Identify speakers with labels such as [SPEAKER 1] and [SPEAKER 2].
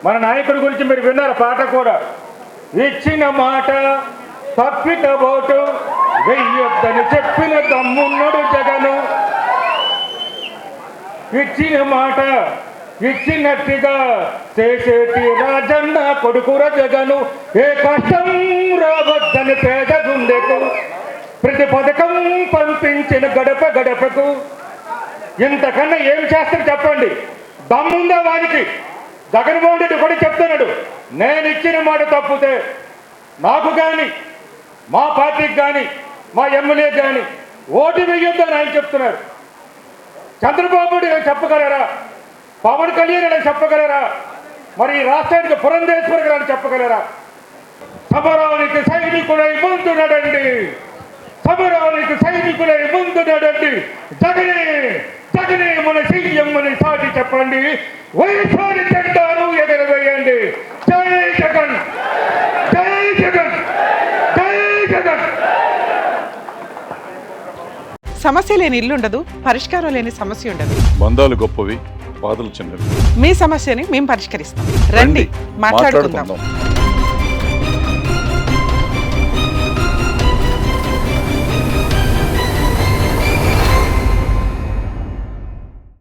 [SPEAKER 1] మన నాయకుడి గురించి మీరు విన్నారు పాట కూడా. ఇచ్చిన మాట తప్పిత ఓటు వెయ్యొద్దని చెప్పిన దమ్మున్నడు జగను. ఇచ్చిన మాట ఇచ్చినట్టుగా చేసేటి రాజన్న కొడుకుర జగను. ఏ కష్టం రావద్దని పేద గుండెకు ప్రతి పథకం పంపించిన గడప గడపకు. ఇంతకన్నా ఏం చేస్తారు చెప్పండి? దమ్ముందా వారికి? జగన్మోహన్ రెడ్డి కూడా చెప్తున్నాడు, నేను ఇచ్చిన మాట తప్పితే నాకు కానీ మా పార్టీకి కానీ మా ఎమ్మెల్యేకి కానీ ఓటు వేయొద్దని ఆయన చెప్తున్నారు. చంద్రబాబు నాయుడు చెప్పగలరా? పవన్ కళ్యాణ్ అని చెప్పగలరా? మరి ఈ రాష్ట్రానికి పురంధేశ్వరి గారు చెప్పగలరా? సమరానికి సైనికులై ముందు నడండి, సమరానికి సైనికులై ముందు నడండి, జగనే జగనే మన సీఎం అని సాటి చెప్పండి, వైఎస్ఆర్ జెండాను ఎగరవేయండి. జై జగన్, జై జగన్, జై జగన్.
[SPEAKER 2] సమస్య లేని ఇల్లు ఉండదు, పరిష్కారం లేని సమస్య ఉండదు.
[SPEAKER 3] బంధాలు గొప్పవి, బాధలు చిన్నవి.
[SPEAKER 2] మీ సమస్యని మేము పరిష్కరిస్తాం. రండి మాట్లాడుకుందాం.